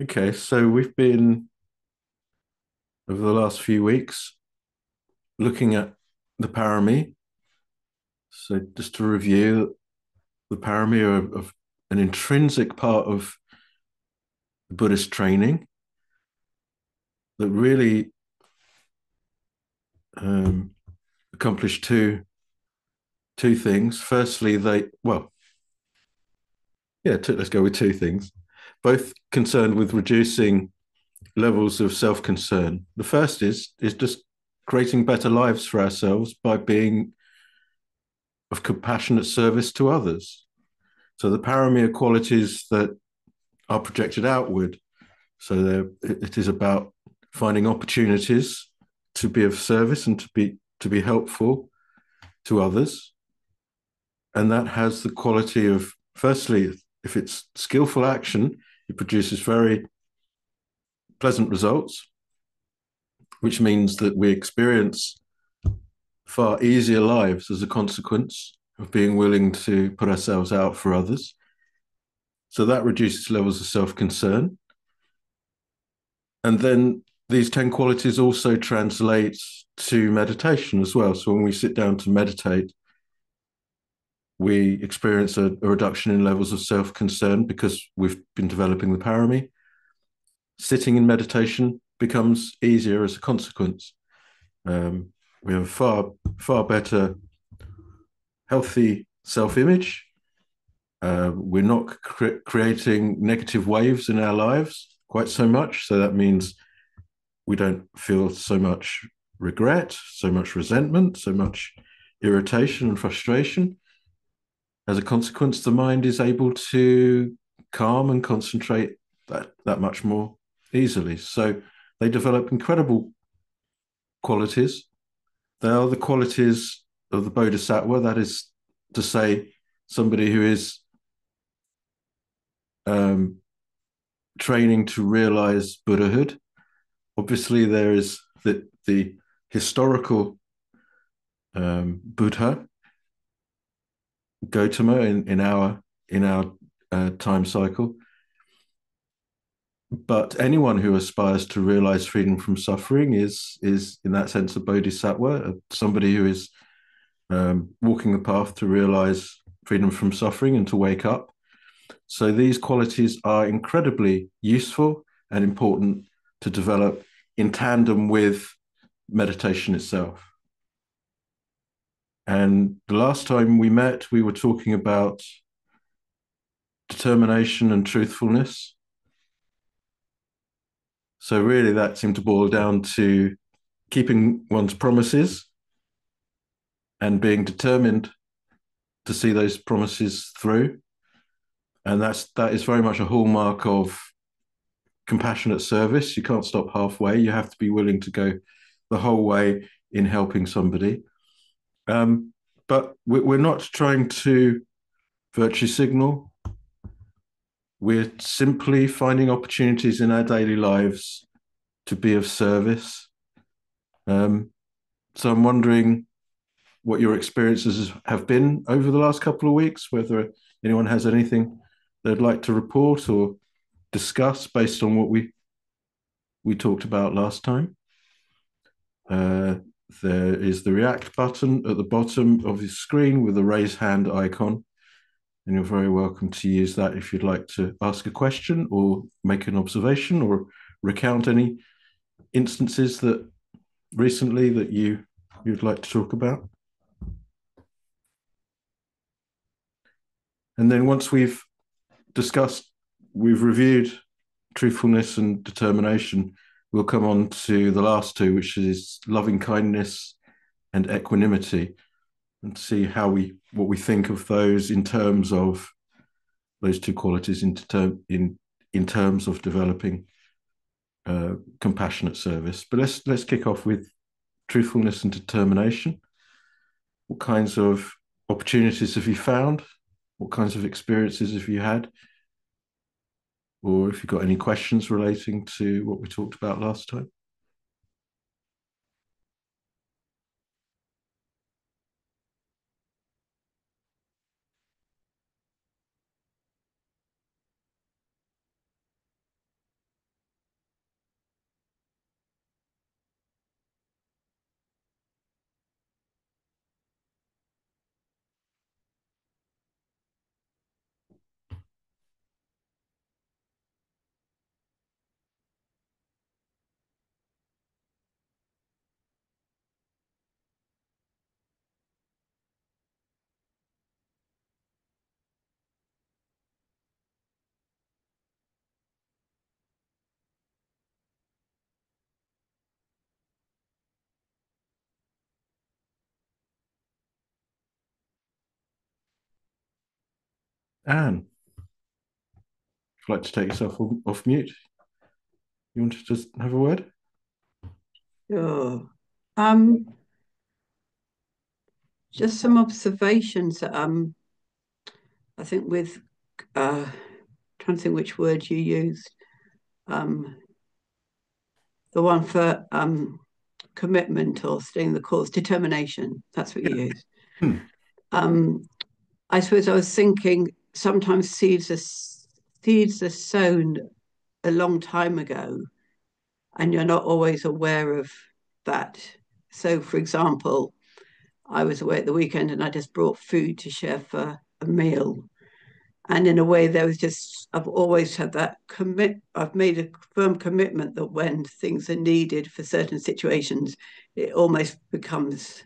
Okay, so we've been over the last few weeks looking at the Parami. So just to review, the Parami are an intrinsic part of the Buddhist training that really um, accomplish two things. Firstly, let's go with two things, both concerned with reducing levels of self-concern. The first is just creating better lives for ourselves by being of compassionate service to others. So the paramia qualities that are projected outward. So it is about finding opportunities to be of service and to be helpful to others. And that has the quality of, firstly, if it's skillful action, it produces very pleasant results, which means that we experience far easier lives as a consequence of being willing to put ourselves out for others. So that reduces levels of self concern. And then these 10 qualities also translate to meditation as well. So when we sit down to meditate, we experience a reduction in levels of self concern because we've been developing the parami. Sitting in meditation becomes easier as a consequence. We have a far better, healthy self image. We're not creating negative waves in our lives quite so much. So that means we don't feel so much regret, so much resentment, so much irritation and frustration. As a consequence, the mind is able to calm and concentrate that much more easily. So they develop incredible qualities. They are the qualities of the Bodhisattva, that is to say, somebody who is um, training to realize Buddhahood. Obviously, there is the historical Buddha, Gautama in our time cycle. But anyone who aspires to realize freedom from suffering is in that sense a bodhisattva, somebody who is walking the path to realize freedom from suffering and to wake up. So these qualities are incredibly useful and important to develop in tandem with meditation itself. And the last time we met, we were talking about determination and truthfulness. So really, that seemed to boil down to keeping one's promises and being determined to see those promises through. And that is very much a hallmark of compassionate service. You can't stop halfway. You have to be willing to go the whole way in helping somebody. But we're not trying to virtue signal. We're simply finding opportunities in our daily lives to be of service. Um, so I'm wondering what your experiences have been over the last couple of weeks, whether anyone has anything they'd like to report or discuss based on what we talked about last time. Uh, there is the react button at the bottom of the screen with a raise hand icon. And you're very welcome to use that if you'd like to ask a question or make an observation or recount any instances that recently that you'd like to talk about. And then once we've reviewed truthfulness and determination, we'll come on to the last two, which is loving kindness and equanimity, and see what we think of those in terms of those two qualities in terms of developing compassionate service. But let's kick off with truthfulness and determination. What kinds of opportunities have you found? What kinds of experiences have you had? Or if you've got any questions relating to what we talked about last time. Anne, if you'd like to take yourself off mute, you want to just have a word? Sure. Just some observations. I think with trying to think which word you used. Um, the one for commitment or staying the course, determination. That's what you Yeah. used. Hmm. Um, I suppose I was thinking sometimes seeds are sown a long time ago, and you're not always aware of that. So, for example, I was away at the weekend and I just brought food to share for a meal. And in a way, there was just, I've always had that I've made a firm commitment that when things are needed for certain situations, it almost becomes,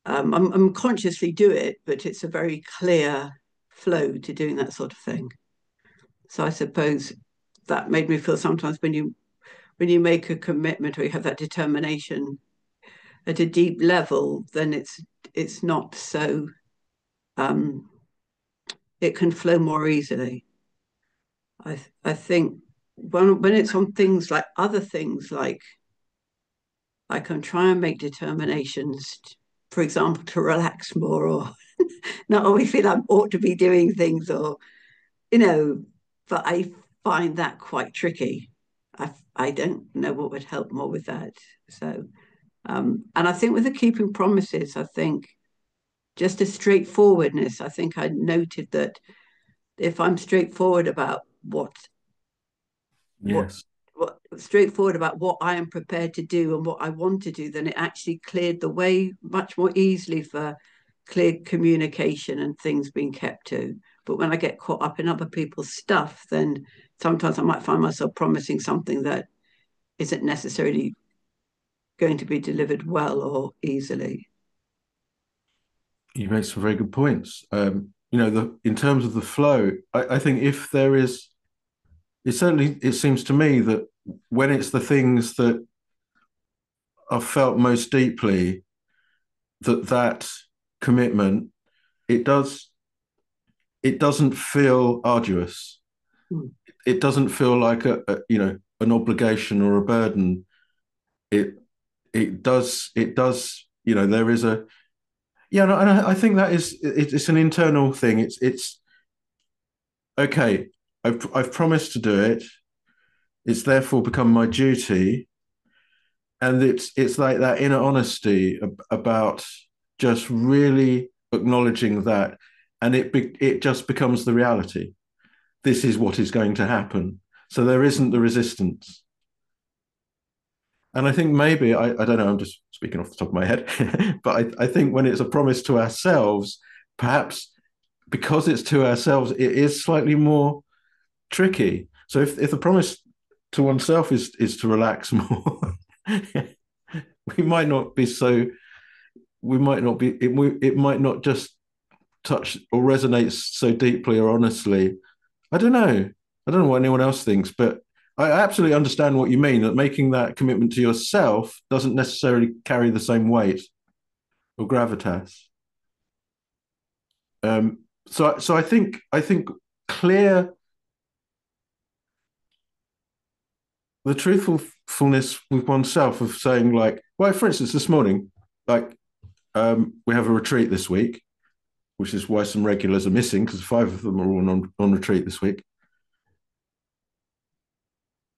I'm consciously do it, but it's a very clear flow to doing that sort of thing. So I suppose that made me feel sometimes when you make a commitment or you have that determination at a deep level, then it's not so um, it can flow more easily. I think when it's on things like other things like I can try and make determinations, for example, to relax more or not always feel I ought to be doing things or you know, but I find that quite tricky. I don't know what would help more with that. So and I think with the keeping promises, I think just a straightforwardness. I think I noted that if I'm straightforward about what Yes. straightforward about what I am prepared to do and what I want to do, then it actually cleared the way much more easily for clear communication and things being kept to. But when I get caught up in other people's stuff, then sometimes I might find myself promising something that isn't necessarily going to be delivered well or easily. You make some very good points. In terms of the flow, I think if there is, it seems to me that when it's the things that are felt most deeply, that commitment, it does, it doesn't feel arduous. Mm. It doesn't feel like an obligation or a burden. It it does. There is a yeah, no, and I think that it's an internal thing. It's okay. I've promised to do it. It's therefore become my duty, and it's like that inner honesty about just really acknowledging that, and it just becomes the reality. This is what is going to happen. So there isn't the resistance. And I think maybe I don't know, I'm just speaking off the top of my head, but I think when it's a promise to ourselves, perhaps because it's to ourselves, it is slightly more tricky. So if the promise to oneself is to relax more, we might not be so we might not be it might not just touch or resonate so deeply or honestly. I don't know. I don't know what anyone else thinks, but I absolutely understand what you mean, that making that commitment to yourself doesn't necessarily carry the same weight or gravitas. So I think clear the truthfulness with oneself of saying, like, well, for instance, this morning, like, we have a retreat this week, which is why some regulars are missing because five of them are all on retreat this week.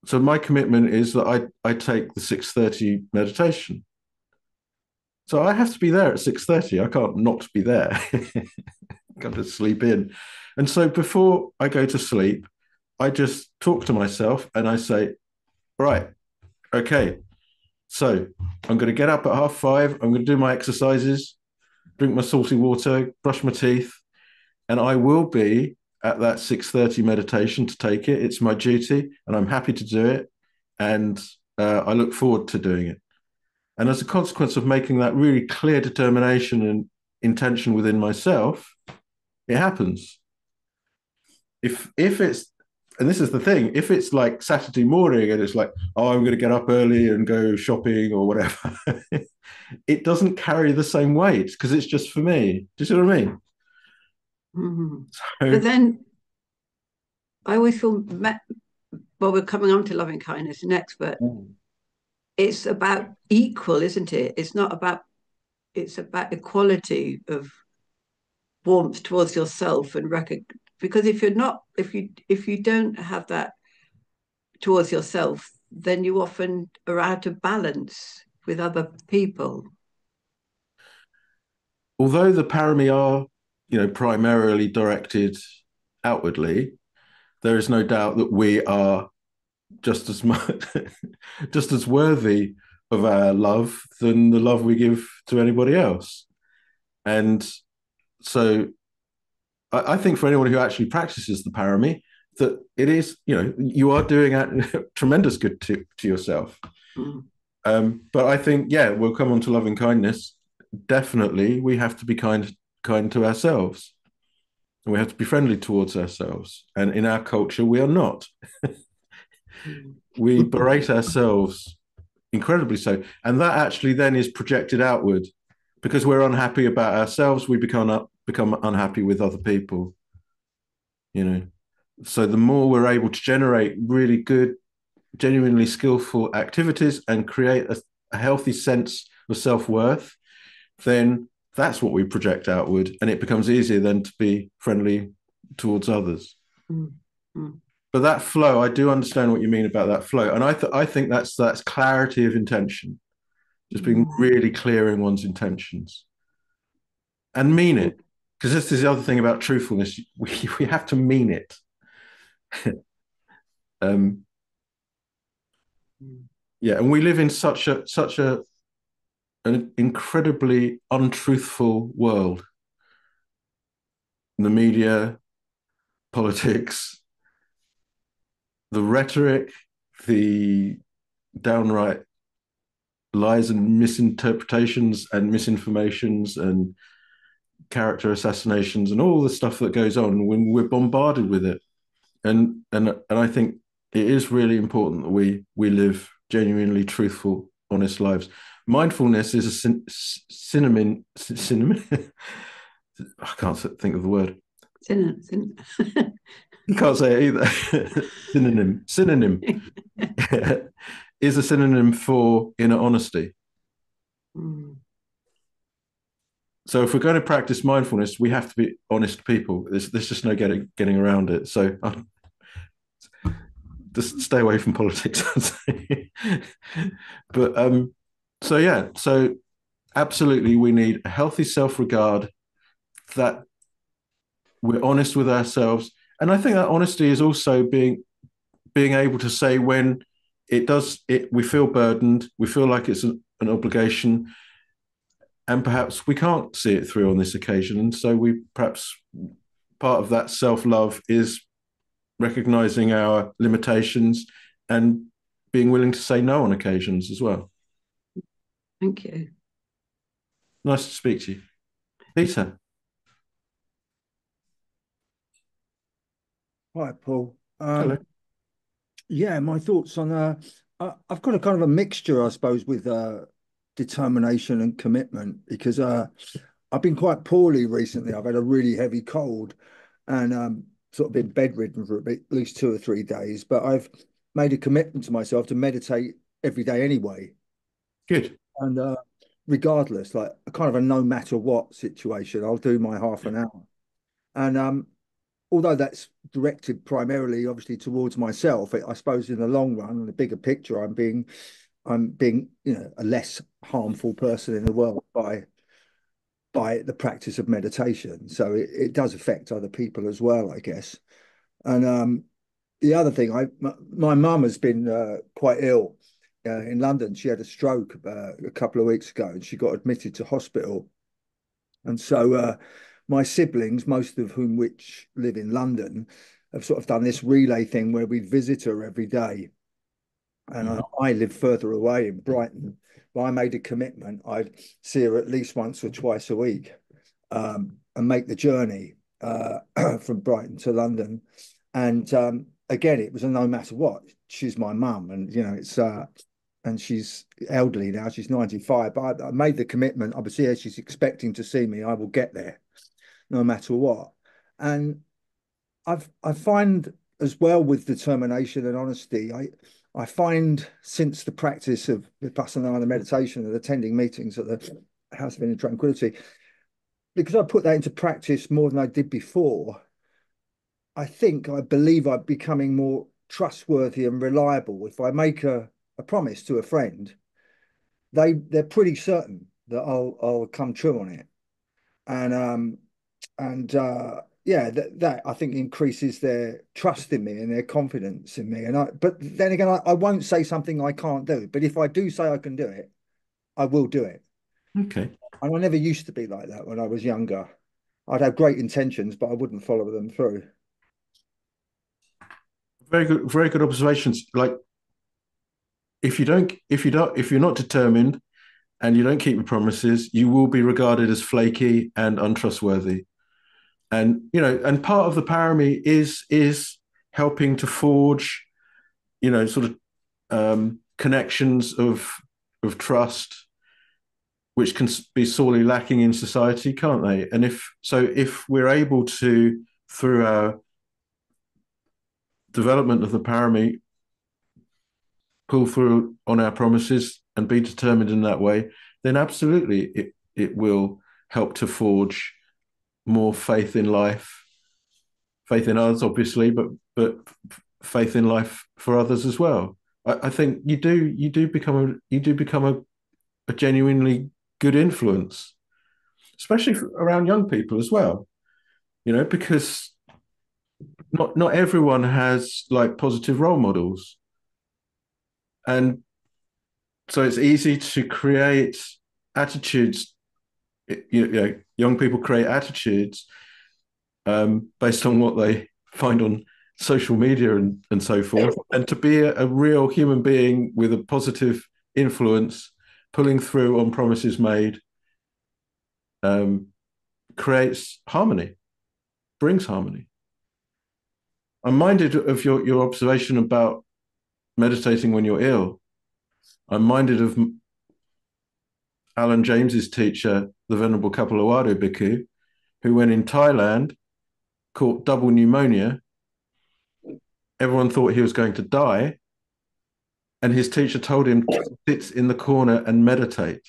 So my commitment is that I take the 6:30 meditation. So I have to be there at 6:30. I can't not be there. Got to sleep in. And so before I go to sleep, I just talk to myself and I say, right, okay, so I'm going to get up at 5:30. I'm going to do my exercises, drink my salty water, brush my teeth, and I will be at that 6:30 meditation to take it. It's my duty, and I'm happy to do it, and I look forward to doing it. And as a consequence of making that really clear determination and intention within myself, it happens. If it's and this is the thing, if it's like Saturday morning and it's like, oh, I'm going to get up early and go shopping or whatever, it doesn't carry the same weight because it's just for me. Do you see what I mean? Mm. But So, then I always feel, well, we're coming on to loving kindness next, but it's about equal, isn't it? It's not about, it's about equality of warmth towards yourself and because if you're not, if you don't have that towards yourself, then you often are out of balance with other people. although the parami are, primarily directed outwardly, there is no doubt that we are just as much, just as worthy of our love than the love we give to anybody else. And so I think for anyone who actually practices the parami, that it is, you are doing tremendous good to yourself. Mm. But I think, yeah, we'll come on to loving kindness. Definitely, we have to be kind to ourselves, and we have to be friendly towards ourselves. And in our culture, we are not. We berate ourselves incredibly so, and that actually then is projected outward because we're unhappy about ourselves. We become unhappy with other people. You know, so the more we're able to generate really good, genuinely skillful activities and create a healthy sense of self-worth, then that's what we project outward, and it becomes easier then to be friendly towards others. Mm. Mm. But that flow, I do understand what you mean about that flow, and I think that's clarity of intention, just being Mm. really clear in one's intentions and mean it. Because this is the other thing about truthfulness: we have to mean it. um, Mm. yeah, and we live in such a an incredibly untruthful world. The media, politics, the rhetoric, the downright lies and misinterpretations and misinformations and character assassinations and all the stuff that goes on when we're bombarded with it. And I think it is really important that we live genuinely truthful, honest lives. Mindfulness is a synonym. I can't think of the word. You can't say it either. Synonym is a synonym for inner honesty. Mm. So if we're going to practice mindfulness, we have to be honest people. There's just no getting around it. So just stay away from politics. But so yeah, so absolutely, we need a healthy self-regard, that we're honest with ourselves, and I think that honesty is also being able to say when we feel burdened, we feel like it's an obligation, and perhaps we can't see it through on this occasion, and so we perhaps part of that self-love is recognizing our limitations and being willing to say no on occasions as well. Thank you. Nice to speak to you, Peter. Hi, Paul. Hello. Yeah, my thoughts on I've got a kind of a mixture, I suppose, with determination and commitment because I've been quite poorly recently. I've had a really heavy cold and sort of been bedridden for at least 2 or 3 days. But I've made a commitment to myself to meditate every day anyway, Good. and regardless, like a kind of a no matter what situation, I'll do my half an hour. And although that's directed primarily, obviously, towards myself, I suppose in the long run, in the bigger picture, I'm being, a less harmful person in the world by the practice of meditation. So it does affect other people as well, I guess. And the other thing, my mum has been quite ill in London. She had a stroke a couple of weeks ago, and she got admitted to hospital. And so my siblings, most of whom which live in London, have sort of done this relay thing where we visit her every day. And I live further away in Brighton, but I made a commitment. I'd see her at least once or twice a week and make the journey from Brighton to London. And again, it was a no matter what. She's my mum, and it's and she's elderly now. She's 95. But I made the commitment. Obviously, as she's expecting to see me, I will get there, no matter what. And I find as well with determination and honesty, I find since the practice of Vipassana and meditation and attending meetings at the House of Inner Tranquility, because I put that into practice more than I did before, I believe I'm becoming more trustworthy and reliable. If I make a promise to a friend, they're pretty certain that I'll come true on it. And yeah, that I think increases their trust in me and their confidence in me. But then again, I won't say something I can't do. But if I do say I can do it, I will do it. Okay. And I never used to be like that when I was younger. I'd have great intentions, but I wouldn't follow them through. Very good observations. Like if you're not determined and you don't keep your promises, you will be regarded as flaky and untrustworthy. And and part of the parami is helping to forge, sort of connections of trust, which can be sorely lacking in society, can't they? And if we're able to, through our development of the parami, pull through on our promises and be determined in that way, then absolutely it will help to forge more faith in life, faith in others, obviously, but faith in life for others as well. I think you do become a genuinely good influence, especially around young people as well. Because not everyone has like positive role models, and so it's easy to create attitudes. Young people create attitudes based on what they find on social media and so forth. And to be a real human being with a positive influence, pulling through on promises made, creates harmony, brings harmony. I'm minded of your observation about meditating when you're ill. I'm minded of Alan James's teacher, the Venerable Kapilawado Bhikkhu, who, when in Thailand, caught double pneumonia. Everyone thought he was going to die, and his teacher told him to sit in the corner and meditate.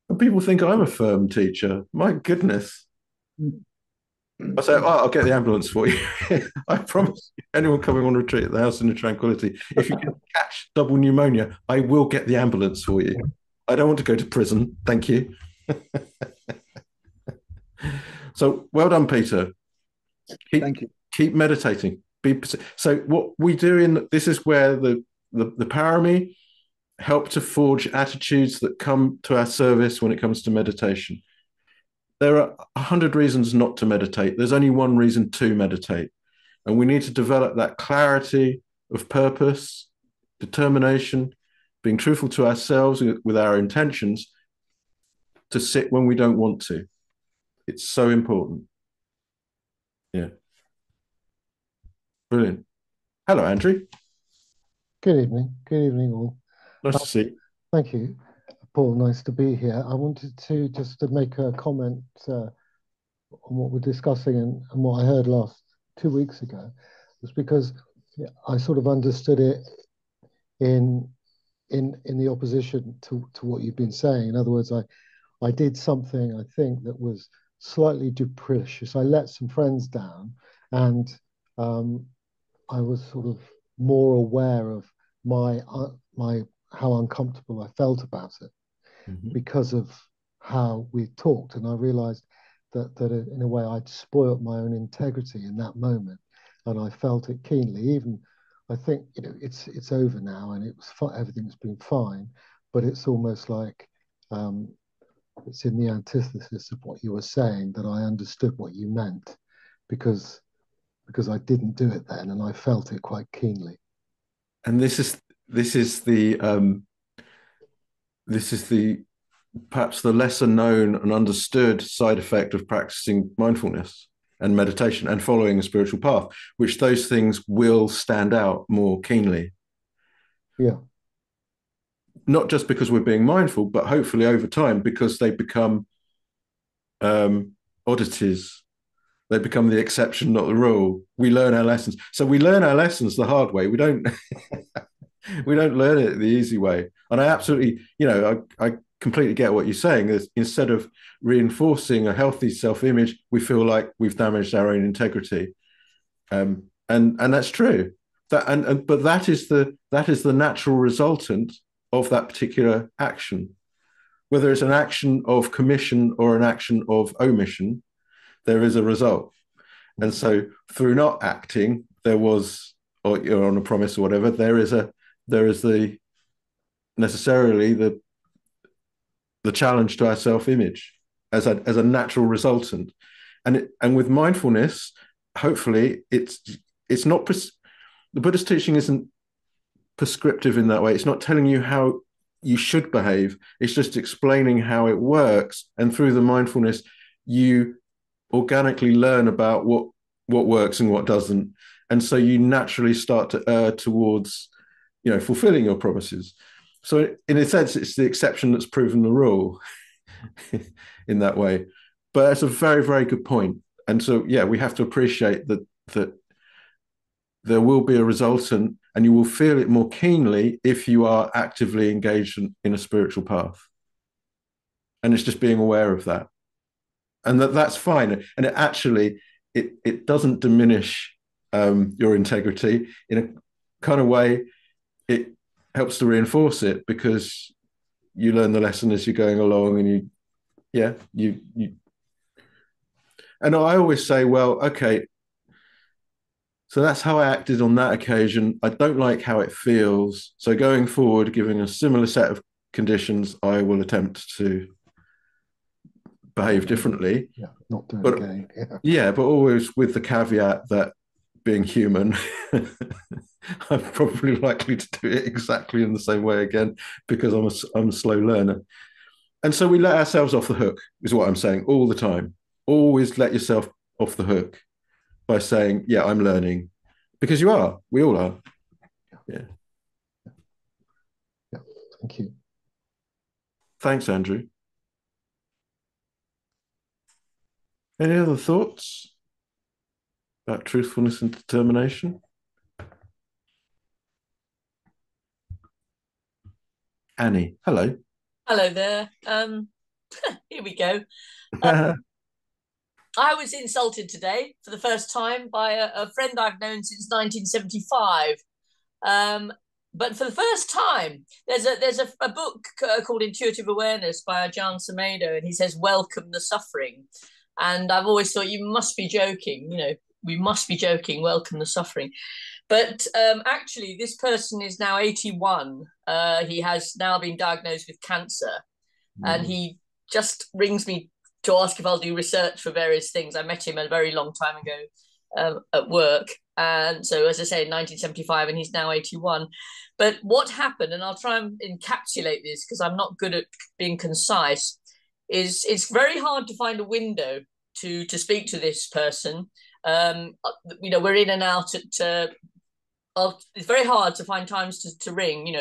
And people think I'm a firm teacher. My goodness. I say, I'll get the ambulance for you. I promise you, anyone coming on retreat at the House in the Tranquility, if you can catch double pneumonia, I will get the ambulance for you. I don't want to go to prison. Thank you. So well done, Peter. Thank you. Keep meditating. So what we do this is where the parami help to forge attitudes that come to our service when it comes to meditation. There are 100 reasons not to meditate. There's only one reason to meditate. And we need to develop that clarity of purpose, determination, being truthful to ourselves with our intentions, to sit when we don't want to. It's so important. Yeah. Brilliant. Hello, Andrew. Good evening. Good evening, all. Nice to see you. Thank you, Paul. Nice to be here. I wanted to just make a comment on what we're discussing and what I heard 2 weeks ago, was because I sort of understood it in the opposition to what you've been saying. In other words, I did something, I think, that was slightly dupricious. I let some friends down, and I was sort of more aware of my how uncomfortable I felt about it because of how we talked, and I realized that in a way I'd spoilt my own integrity in that moment, and I felt it keenly. Even I think it's over now, and everything's been fine, but it's almost like it's in the antithesis of what you were saying, that I understood what you meant because I didn't do it then, and I felt it quite keenly. And this is the perhaps the lesser known and understood side effect of practicing mindfulness and meditation and following a spiritual path, which those things will stand out more keenly. Yeah. Not just because we're being mindful, but hopefully over time, because they become oddities. They become the exception, not the rule. We learn our lessons. So we learn our lessons the hard way. We don't we don't learn it the easy way. And I absolutely, I completely get what you're saying. Is instead of reinforcing a healthy self-image, we feel like we've damaged our own integrity. And that's true. But that is the natural resultant of that particular action. Whether it's an action of commission or an action of omission, there is a result. And so through not acting, there was, or you're on a promise or whatever, there is the necessarily the challenge to our self-image as a natural resultant. And with mindfulness, hopefully it's not the Buddhist teaching isn't prescriptive in that way. It's not telling you how you should behave. It's just explaining how it works. And through the mindfulness, you organically learn about what works and what doesn't. And so you naturally start to err towards, fulfilling your promises. So in a sense, it's the exception that's proven the rule in that way. But that's a very, very good point. And so, yeah, we have to appreciate that there will be a resultant, and you will feel it more keenly if you are actively engaged in a spiritual path. And it's just being aware of that. And that's fine. And it doesn't diminish your integrity. In a kind of way, it helps to reinforce it, because you learn the lesson as you're going along, and you and I always say, well, okay, so that's how I acted on that occasion. I don't like how it feels. So going forward, given a similar set of conditions, I will attempt to behave differently. Yeah, not do it again. Yeah, but always with the caveat that, being human, I'm probably likely to do it exactly in the same way again, because I'm a slow learner. And so we let ourselves off the hook, is what I'm saying all the time. Always let yourself off the hook by saying, yeah, I'm learning, because you are. We all are. Yeah. Yeah. Thank you. Thanks, Andrew. Any other thoughts about truthfulness and determination? Annie, hello. Hello there. Here we go. I was insulted today for the first time by a friend I've known since 1975. But for the first time, there's a book called Intuitive Awareness by Ajahn Sumedho, and he says, "Welcome the suffering." And I've always thought, you must be joking. We must be joking. Welcome the suffering. But actually, this person is now 81. He has now been diagnosed with cancer, and he just rings me to ask if I'll do research for various things. I met him a very long time ago at work. And so, as I say, in 1975, and he's now 81. But what happened, and I'll try and encapsulate this because I'm not good at being concise, is it's very hard to find a window to speak to this person. We're in and out at... it's very hard to find times to ring,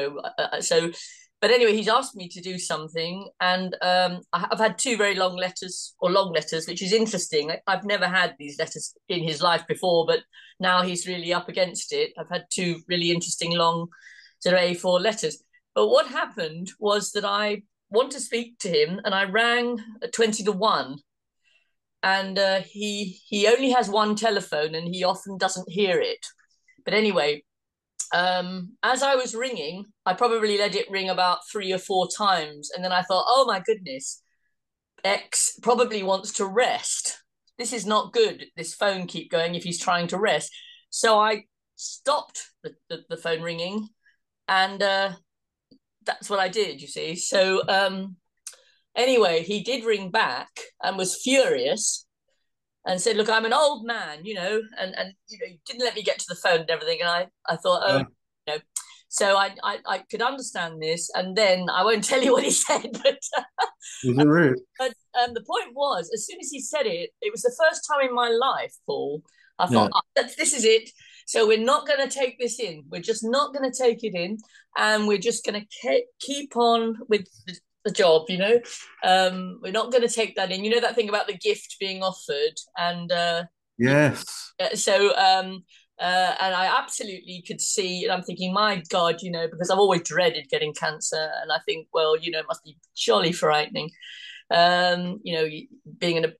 but anyway, he's asked me to do something, and I've had two very long letters, which is interesting. I've never had these letters in his life before, but now he's really up against it. I've had two really interesting long sort of A4 letters. But what happened was that I want to speak to him, and I rang at 20 to 1, and he only has one telephone, and he often doesn't hear it. But anyway, as I was ringing, I probably let it ring about 3 or 4 times. And then I thought, oh my goodness, X probably wants to rest. This is not good. This phone keep going if he's trying to rest. So I stopped the phone ringing, and that's what I did, you see. So anyway, he did ring back and was furious, and said, look, I'm an old man, and you didn't let me get to the phone and everything. And I thought, so I could understand this. And then I won't tell you what he said, but was it rude? But the point was, as soon as he said it, it was the first time in my life, Paul, I thought, this is it. So we're not going to take this in. We're just not going to take it in. And we're just going to keep on with the job, we're not going to take that in, that thing about the gift being offered. And yes, so and I absolutely could see, and I'm thinking, my God, because I've always dreaded getting cancer, and I think, well, it must be jolly frightening. Being in a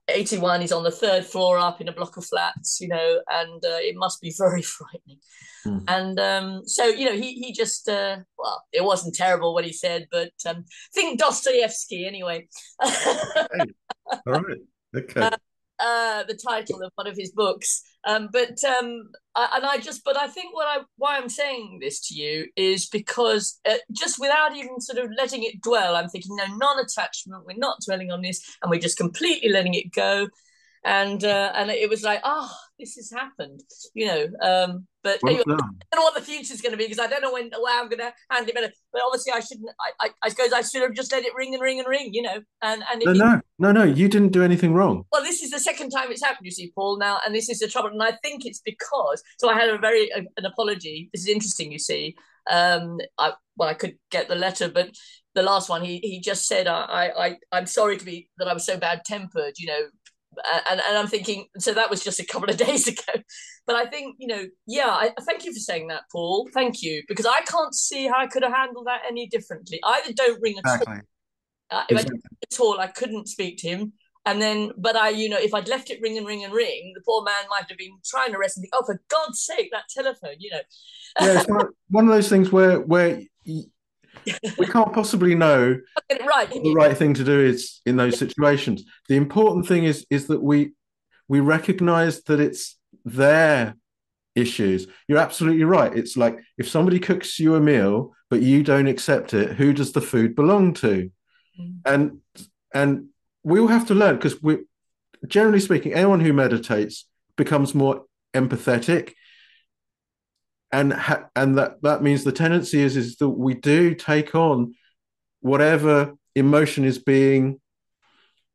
81, he's on the third floor up in a block of flats, and it must be very frightening. Mm. And so, he just, well, it wasn't terrible what he said, but think Dostoevsky anyway. Okay. All right. Okay. The title of one of his books. But I think why I'm saying this to you is because just without even sort of letting it dwell, I'm thinking, no, non-attachment, we're not dwelling on this, and we're just completely letting it go. And it was like, this has happened, but well anyway, I don't know what the future is going to be, because I don't know when I'm going to handle it better. But obviously, I shouldn't. I suppose I should have just let it ring and ring and ring, And no, you didn't do anything wrung. Well, this is the second time it's happened, you see, Paul. Now, and this is the trouble, and I think it's because. So I had an apology. This is interesting, you see. I could get the letter, but the last one, he just said, I'm sorry that I was so bad tempered, And I'm thinking, so that was just a couple of days ago. But I think, I thank you for saying that, Paul. Thank you, because I can't see how I could have handled that any differently. Either don't ring at all. If I didn't at all, I couldn't speak to him. And then, but if I'd left it ring and ring and ring, the poor man might have been trying to rest and think, oh, for God's sake, that telephone, Yeah, it's one of those things where we can't possibly know right, what the right thing to do is in those situations. The important thing is that we recognize that it's their issues. You're absolutely right. It's like if somebody cooks you a meal but you don't accept it, who does the food belong to? Mm. And we all have to learn, because generally speaking, anyone who meditates becomes more empathetic. And that means the tendency is that we do take on whatever emotion is being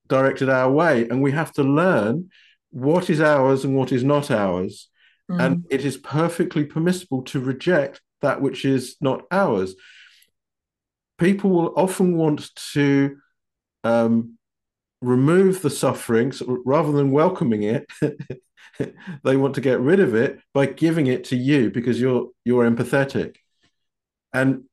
directed our way, and we have to learn what is ours and what is not ours. Mm. And it is perfectly permissible to reject that which is not ours. People will often want to remove the suffering, so rather than welcoming it. They want to get rid of it by giving it to you because you're empathetic, and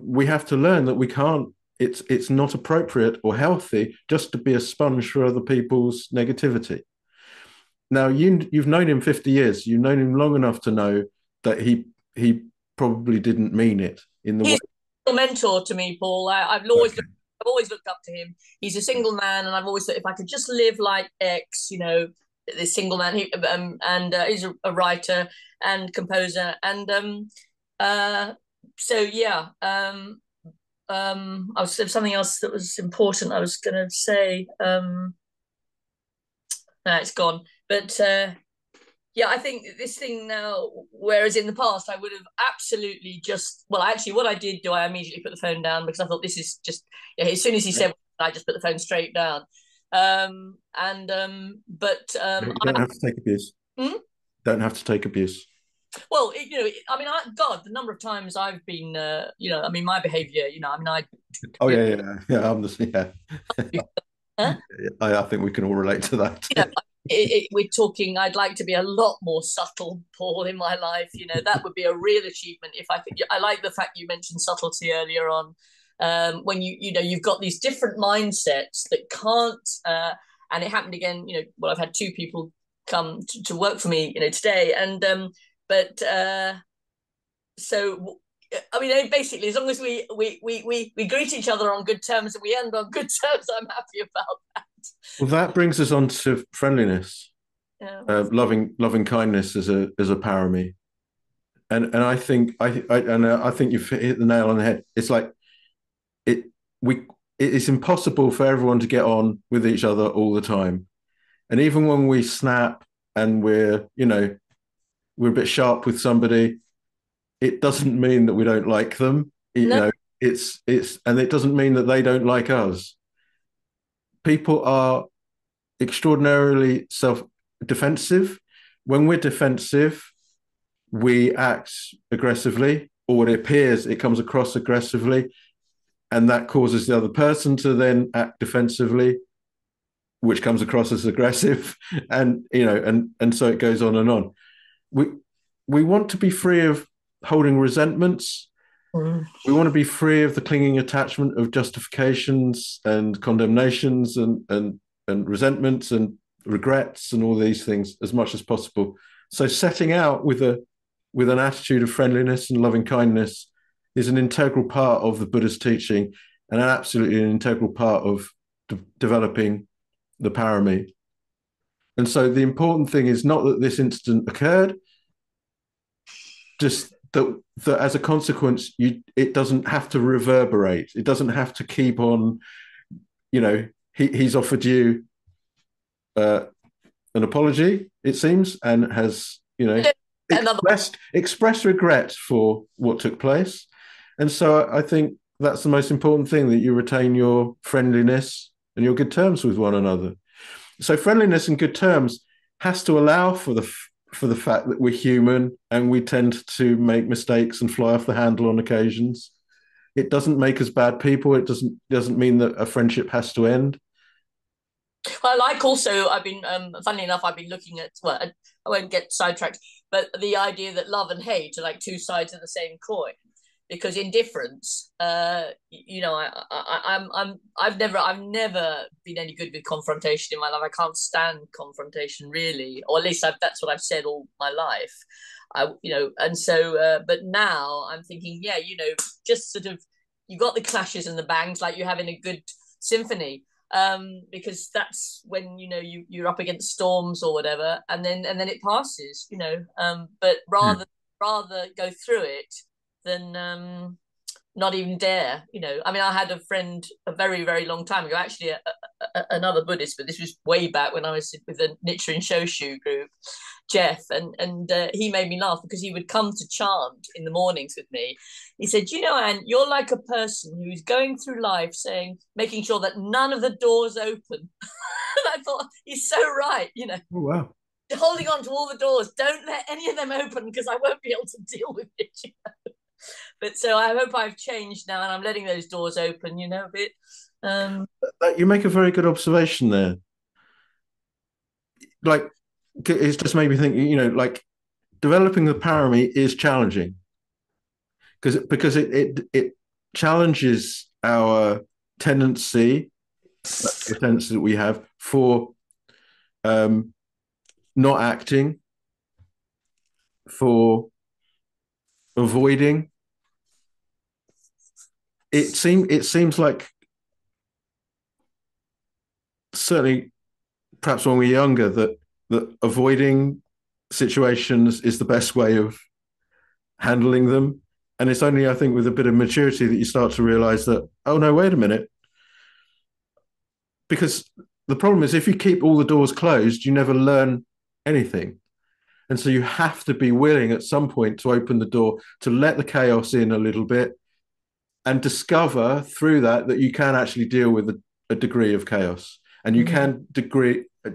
we have to learn that we can't. It's not appropriate or healthy just to be a sponge for other people's negativity. Now you've known him 50 years. You've known him long enough to know that he probably didn't mean it in the way. He's a mentor to me, Paul. I've always looked up to him. He's a single man, and I've always thought if I could just live like X, this single man, he's a writer and composer, and so yeah. I was something else that was important. I was going to say. It's gone. But yeah, I think this thing now, whereas in the past I would have absolutely just, well, actually what I did do, I immediately put the phone down, because I thought this is just, as soon as he said, I just put the phone straight down. But you don't have to take abuse. Don't have to take abuse. Well, God, the number of times I've been, my behaviour, Oh yeah. I'm the Huh? I think we can all relate to that. We're talking, I'd like to be a lot more subtle, Paul, in my life. That would be a real achievement if I could. I like the fact you mentioned subtlety earlier on. When you've got these different mindsets that can't, and it happened again. I've had two people come to work for me, today, and so. Basically, as long as we greet each other on good terms and we end on good terms, I'm happy about that. Well, that brings us on to friendliness, loving kindness as a parami, and I think you've hit the nail on the head. It's like it's impossible for everyone to get on with each other all the time, and even when we snap and we're a bit sharp with somebody, it doesn't mean that we don't like them. And it doesn't mean that they don't like us. People are extraordinarily self-defensive. When we're defensive, we act aggressively, or it comes across aggressively. and that causes the other person to then act defensively, which comes across as aggressive, and and so it goes on and on. We want to be free of holding resentments. We want to be free of the clinging attachment of justifications and condemnations and resentments and regrets and all these things as much as possible. So setting out with an attitude of friendliness and loving kindness is an integral part of the Buddha's teaching, and absolutely an integral part of developing the Parami. And so the important thing is not that this incident occurred, just that as a consequence, it doesn't have to reverberate. It doesn't have to keep on, he's offered you an apology, it seems, and has, expressed regret for what took place. And so I think that's the most important thing, that you retain your friendliness and your good terms with one another. So friendliness and good terms has to allow for the fact that we're human and we tend to make mistakes and fly off the handle on occasions. It doesn't make us bad people. It doesn't mean that a friendship has to end. Well, I've been, funnily enough, I've been looking at, well, I won't get sidetracked, but the idea that love and hate are like two sides of the same coin. Because indifference, I've never been any good with confrontation in my life. I can't stand confrontation, really, or at least that's what I've said all my life. And so, but now I'm thinking, just sort of, you got the clashes and the bangs like you have in a good symphony, because that's when you're up against storms or whatever, and then it passes, But rather go through it than not even dare. I mean, I had a friend a very, very long time ago, actually another Buddhist, but this was way back when I was with the Nichiren Shoshu group, Jeff, and he made me laugh because he would come to chant in the mornings with me. He said, Anne, you're like a person who's going through life making sure that none of the doors open. And I thought, he's so right, Oh, wow. Holding on to all the doors, don't let any of them open because I won't be able to deal with it. But so I hope I've changed now and I'm letting those doors open, a bit. You make a very good observation there. Like, it's just made me think, like, developing the Parami is challenging because it challenges our tendency that we have for not acting, for avoiding. It seems like, certainly perhaps when we're younger, that avoiding situations is the best way of handling them. And it's only, I think, with a bit of maturity that you start to realize that, oh no, wait a minute. Because the problem is, if you keep all the doors closed, you never learn anything. And so you have to be willing at some point to open the door, to let the chaos in a little bit, and discover through that you can actually deal with a degree of chaos, and you can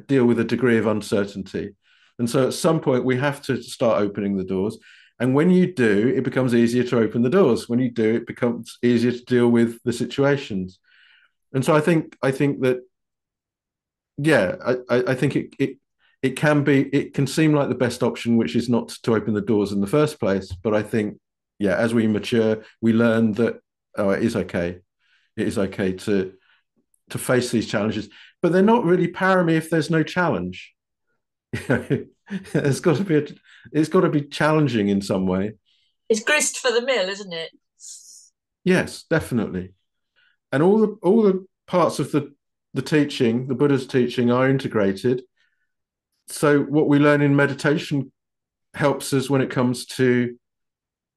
deal with a degree of uncertainty. And so at some point we have to start opening the doors. And when you do, it becomes easier to open the doors. When you do, it becomes easier to deal with the situations. And so I think that, I think it can seem like the best option, which is not to open the doors in the first place. But I think, as we mature, we learn that, it is okay. It is okay to face these challenges, but they're not really Parami if there's no challenge. It's got to be challenging in some way. It's grist for the mill, isn't it? Yes, definitely. And all the parts of the teaching, the Buddha's teaching, are integrated. So what we learn in meditation helps us when it comes to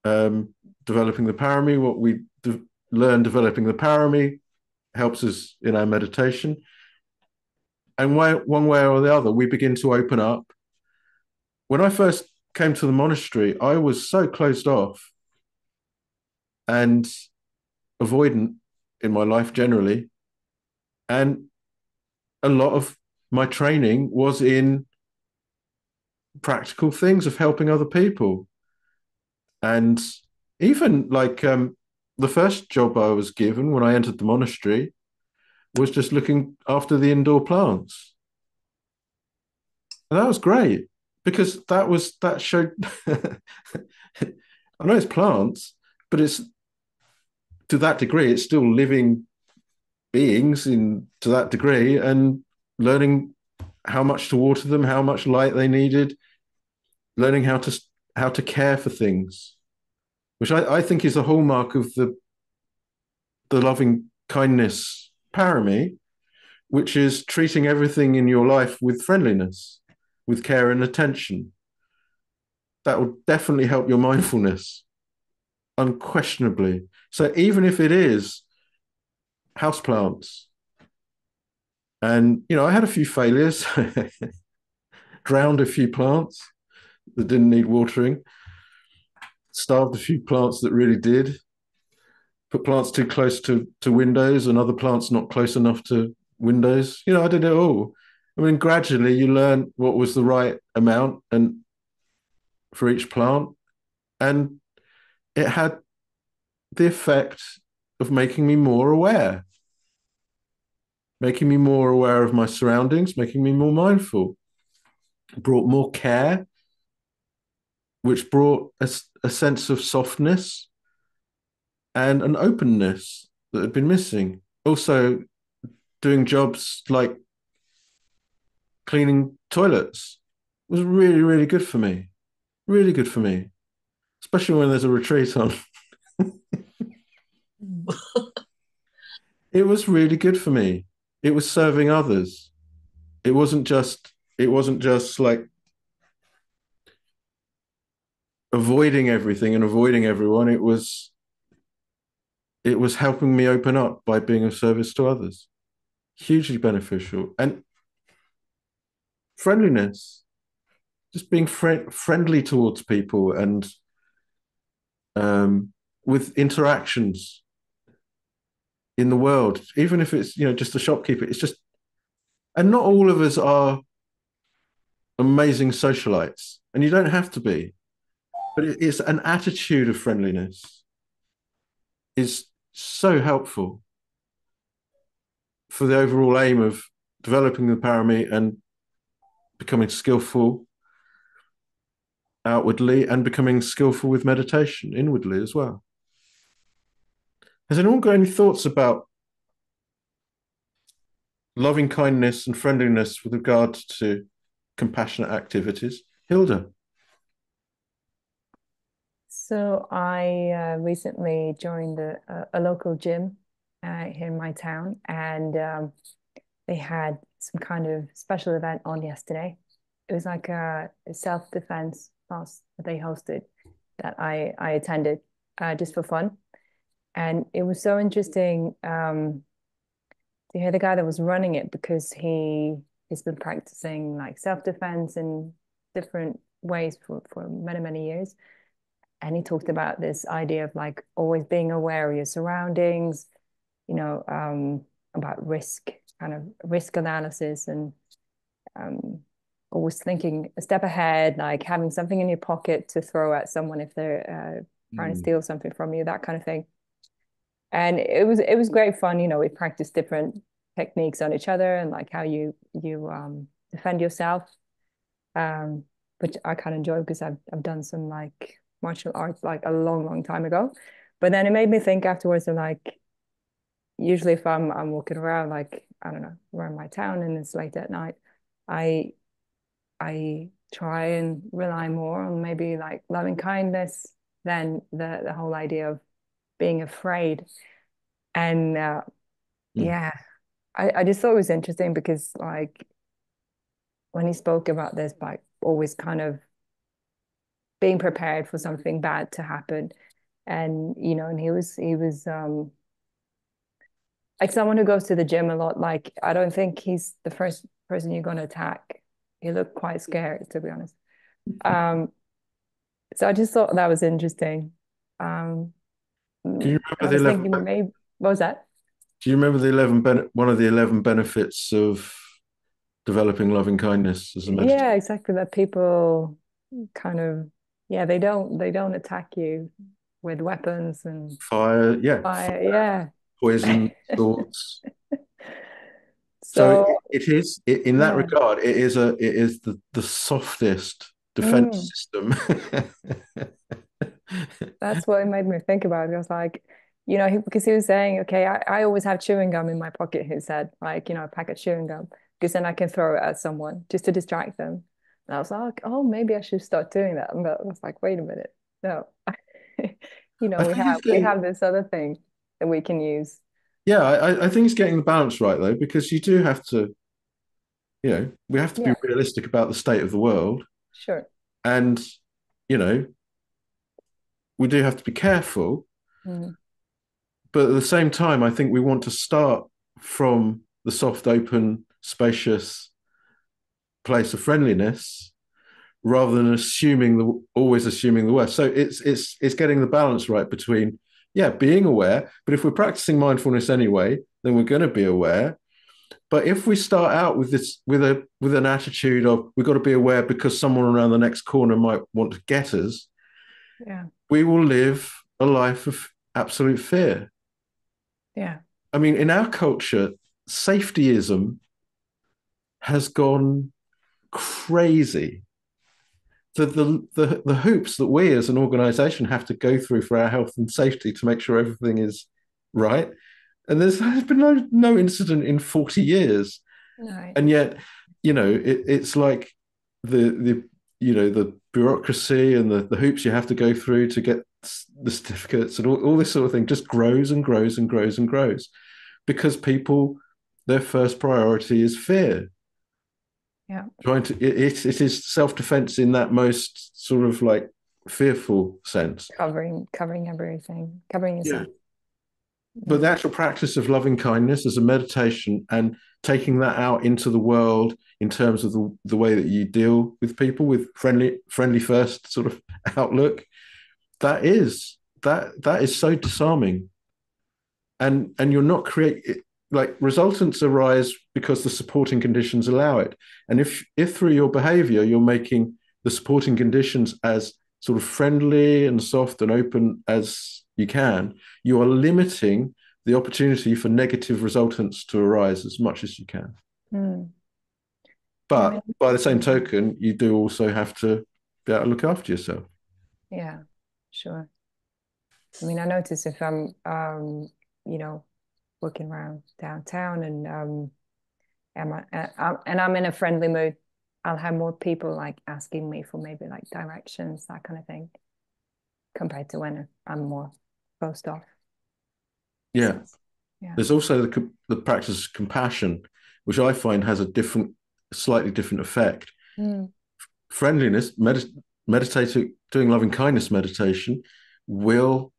developing the Parami. What we learn developing the Parami helps us in our meditation. And one way or the other, we begin to open up. When I first came to the monastery, I was so closed off and avoidant in my life generally. And a lot of my training was in practical things of helping other people. And even like the first job I was given when I entered the monastery was just looking after the indoor plants. And that was great because that showed I know it's plants, but it's to that degree, it's still living beings to that degree, and learning how much to water them, how much light they needed, learning how to care for things, which I think is a hallmark of the loving kindness parami, which is treating everything in your life with friendliness, with care and attention. That will definitely help your mindfulness, unquestionably. So even if it is houseplants, and I had a few failures, drowned a few plants that didn't need watering, starved a few plants that really did, put plants too close to windows and other plants not close enough to windows. I did it all. I mean, gradually you learn what was the right amount and for each plant, and it had the effect of making me more aware of my surroundings, making me more mindful. It brought more care, which brought a sense of softness and an openness that had been missing. Also, doing jobs like cleaning toilets was really, really good for me. Really good for me, especially when there's a retreat on. It was really good for me. It was serving others. It wasn't just like avoiding everything and avoiding everyone. It was helping me open up by being of service to others. Hugely beneficial. And friendliness, just being friendly towards people, and with interactions in the world, even if it's just a shopkeeper. It's just, and not all of us are amazing socialites, and you don't have to be, but it's an attitude of friendliness is so helpful for the overall aim of developing the parami and becoming skillful outwardly and becoming skillful with meditation inwardly as well. Has anyone got any thoughts about loving kindness and friendliness with regard to compassionate activities? Hilda. So I recently joined a local gym here in my town, and they had some kind of special event on yesterday. It was like a self-defense class that they hosted that I attended just for fun. And it was so interesting to hear the guy that was running it, because he's been practicing like self-defense in different ways for many, many years. And he talked about this idea of like always being aware of your surroundings, about risk, kind of risk analysis, and always thinking a step ahead, like having something in your pocket to throw at someone if they're trying to steal something from you, that kind of thing. And it was great fun. We practiced different techniques on each other, and like how you defend yourself, which I kind of enjoy because I've done some like martial arts like a long time ago. But then it made me think afterwards of like, usually if I'm walking around, like, I don't know, around my town and it's late at night, I try and rely more on maybe like loving kindness than the whole idea of being afraid. And yeah, I just thought it was interesting because like when he spoke about this, like always kind of being prepared for something bad to happen. And and he was like someone who goes to the gym a lot. Like, I don't think he's the first person you're going to attack. He looked quite scared, to be honest. So I just thought that was interesting. Do you remember I was thinking maybe, what was that? Do you remember one of the 11 benefits of developing loving kindness as a medicine? Yeah, exactly. That people kind of, they don't attack you. with weapons and fire, fire, yeah. poison, thoughts. So In that yeah. regard, it is the softest defense system. That's what it made me think about. It was like, because he was saying, okay, I always have chewing gum in my pocket, he said, like, a pack of chewing gum, because then I can throw it at someone just to distract them. And I was like, oh, maybe I should start doing that. And I was like, wait a minute. No. We have this other thing that we can use. Yeah, I think it's getting the balance right, though, because you do have to, we have to be realistic about the state of the world. Sure. And, we do have to be careful. But at the same time, I think we want to start from the soft, open, spacious place of friendliness rather than always assuming the worst. So it's getting the balance right between, being aware. But if we're practicing mindfulness anyway, then we're going to be aware. But if we start out with an attitude of we've got to be aware because someone around the next corner might want to get us, we will live a life of absolute fear. Yeah. I mean, in our culture, safetyism has gone crazy. The hoops that we as an organization have to go through for our health and safety to make sure everything is right. And there's been no incident in 40 years. No. And yet, it's like the bureaucracy and the hoops you have to go through to get the certificates and all this sort of thing just grows and grows and grows and grows because people, their first priority is fear. Yeah. It is self-defense in that most sort of like fearful sense. Covering everything, covering yourself. Yeah. But the actual practice of loving kindness as a meditation and taking that out into the world in terms of the way that you deal with people with friendly first sort of outlook, that is so disarming. And you're not creating, like, resultants arise because the supporting conditions allow it. And if through your behavior you're making the supporting conditions as sort of friendly and soft and open as you can, you are limiting the opportunity for negative resultants to arise as much as you can. But by the same token, you do also have to be able to look after yourself. Yeah, sure. I mean, I notice if I'm walking around downtown and I'm in a friendly mood, I'll have more people like asking me for maybe like directions, that kind of thing, compared to when I'm more closed off. Yeah. There's also the practice of compassion, which I find has a slightly different effect. Friendliness, meditating, doing loving kindness meditation will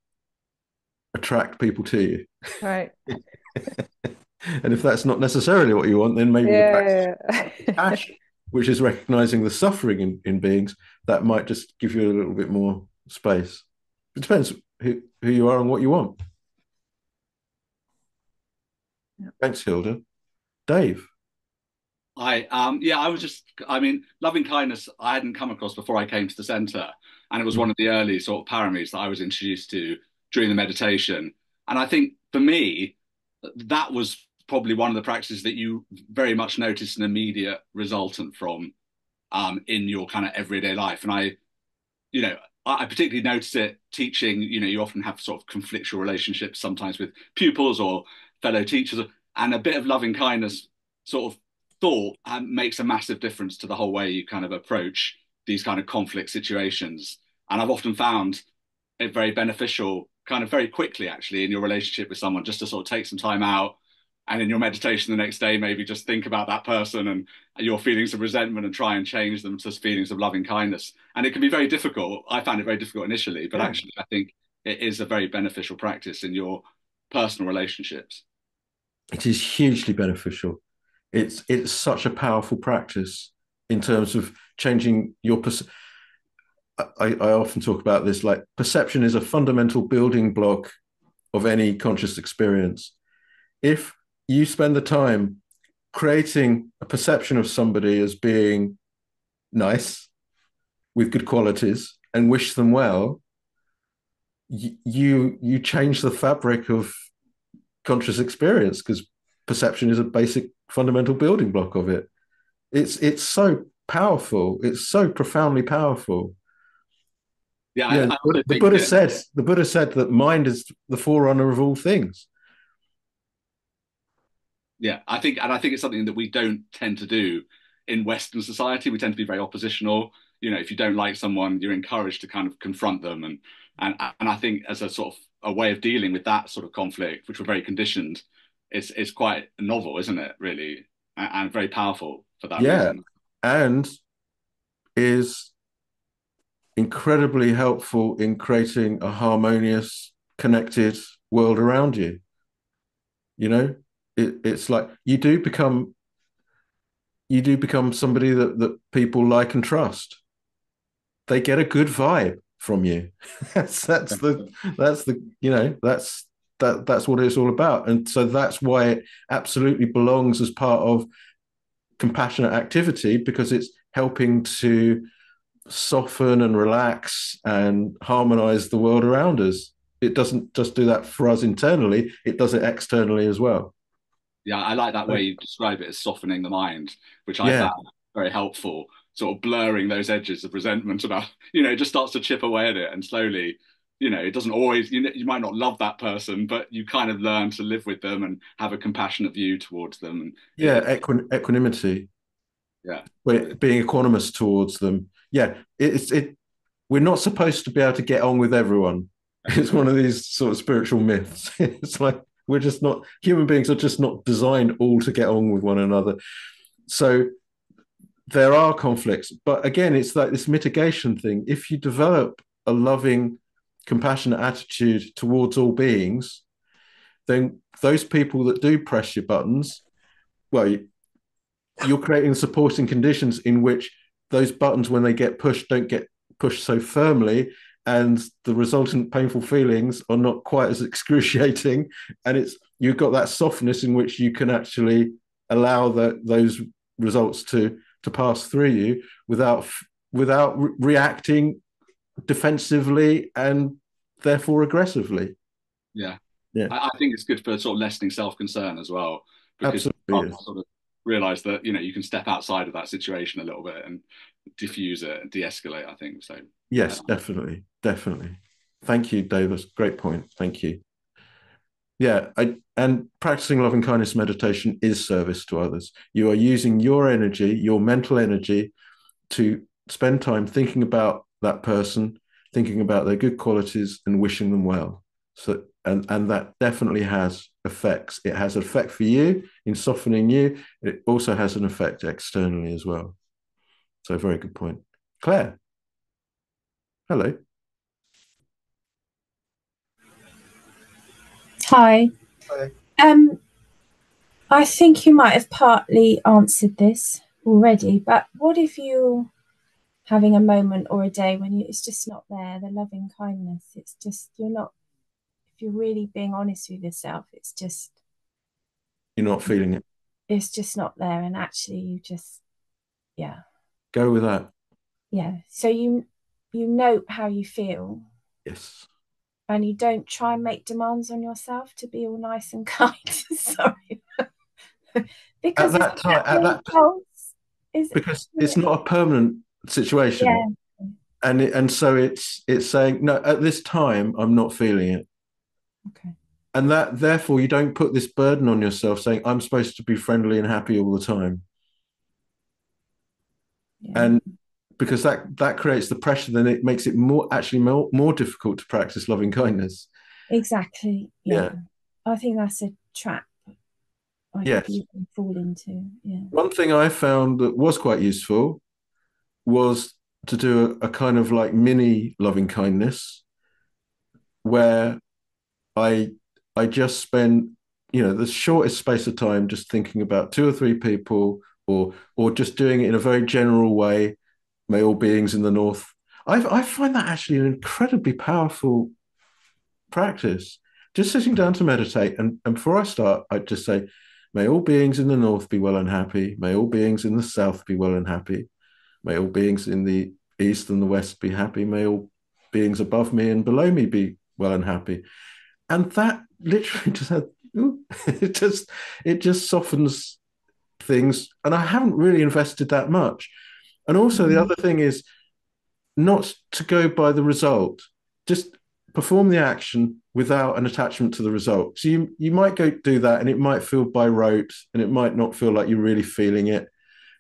attract people to you. Right. And if that's not necessarily what you want, then maybe the practice of compassion, which is recognizing the suffering in beings, that might just give you a little bit more space. It depends who you are and what you want. Thanks, Hilda. Dave. I mean, loving kindness I hadn't come across before I came to the center, and it was one of the early sort of paramis that I was introduced to during the meditation. And I think for me, that was probably one of the practices that you very much notice an immediate resultant from in your kind of everyday life. And I particularly notice it teaching. You often have sort of conflictual relationships sometimes with pupils or fellow teachers, and a bit of loving kindness sort of thought makes a massive difference to the whole way you kind of approach these kind of conflict situations. And I've often found it very beneficial kind of very quickly actually in your relationship with someone, just to sort of take some time out and in your meditation the next day maybe just think about that person and your feelings of resentment and try and change them to feelings of loving kindness. And it can be very difficult. I found it very difficult initially, but actually I think it is a very beneficial practice in your personal relationships. It is hugely beneficial. It's such a powerful practice in terms of changing your I often talk about this, like perception is a fundamental building block of any conscious experience. If you spend the time creating a perception of somebody as being nice, with good qualities, and wish them well, you change the fabric of conscious experience, because perception is a basic fundamental building block of it. It's so powerful. It's so profoundly powerful. Yeah, Yeah, I also the think Buddha said that mind is the forerunner of all things. yeah, I think it's something that we don't tend to do in Western society. We tend to be very oppositional. You know, if you don't like someone, you're encouraged to kind of confront them, and I think as a sort of a way of dealing with that sort of conflict, which we're very conditioned, it's quite novel, isn't it? Really, and very powerful for that Yeah, reason. and is incredibly helpful in creating a harmonious, connected world around you. You know, it's like you do become somebody that people like and trust. They get a good vibe from you. that's the that's what it's all about. And so that's why it absolutely belongs as part of compassionate activity, because it's helping to soften and relax and harmonize the world around us. It doesn't just do that for us internally, it does it externally as well. Yeah, I like that way you describe it as softening the mind, which I Yeah. found very helpful, sort of blurring those edges of resentment about, it just starts to chip away at it, and slowly, it doesn't always, you might not love that person, but you kind of learn to live with them and have a compassionate view towards them. And Yeah, equanimity. Yeah. Being equanimous towards them. Yeah, we're not supposed to be able to get on with everyone. It's one of these sort of spiritual myths. It's like we're just not, human beings are just not designed all to get on with one another. So there are conflicts, but again, it's like this mitigation thing. If you develop a loving, compassionate attitude towards all beings, then those people that do press your buttons, well, you're creating supporting conditions in which those buttons, when they get pushed, don't get pushed so firmly, and the resultant painful feelings are not quite as excruciating, and you've got that softness in which you can actually allow those results to pass through you without reacting defensively and therefore aggressively. Yeah. Yeah. I think it's good for sort of lessening self-concern as well, because absolutely you sort of realize that you can step outside of that situation a little bit and diffuse it and de-escalate, I think. So yes, definitely Thank you, Davis. Great point. Thank you. Yeah, and practicing loving kindness meditation is service to others. You are using your energy, your mental energy, to spend time thinking about that person, thinking about their good qualities and wishing them well. So and that definitely has effects. It has an effect for you in softening you. It also has an effect externally as well. So very good point. Claire. Hello. Hi. I think you might have partly answered this already, but what if you're having a moment or a day when it's just not there, the loving kindness, it's just, if you're really being honest with yourself, it's just, you're not feeling it. It's just not there, and actually you just, go with that. So you note how you feel. Yes. And you don't try and make demands on yourself to be all nice and kind. Sorry. Because at that time, because it's not a permanent situation. And so it's saying, no, at this time I'm not feeling it. Okay. And that therefore you don't put this burden on yourself saying I'm supposed to be friendly and happy all the time. And because that creates the pressure, then it makes it more difficult to practice loving kindness. Exactly. Yeah. I think that's a trap you can fall into. Yeah. One thing I found that was quite useful was to do a kind of like mini loving kindness where I just spend the shortest space of time just thinking about 2 or 3 people, or just doing it in a very general way. May all beings in the north. I find that actually an incredibly powerful practice. Just sitting down to meditate, and before I start, I just say, may all beings in the north be well and happy. May all beings in the south be well and happy. May all beings in the east and the west be happy. May all beings above me and below me be well and happy. And that literally just had, it just softens things. And I haven't really invested that much. And also the other thing is not to go by the result, just perform the action without an attachment to the result. So you might go do that and it might feel by rote and it might not feel like you're really feeling it,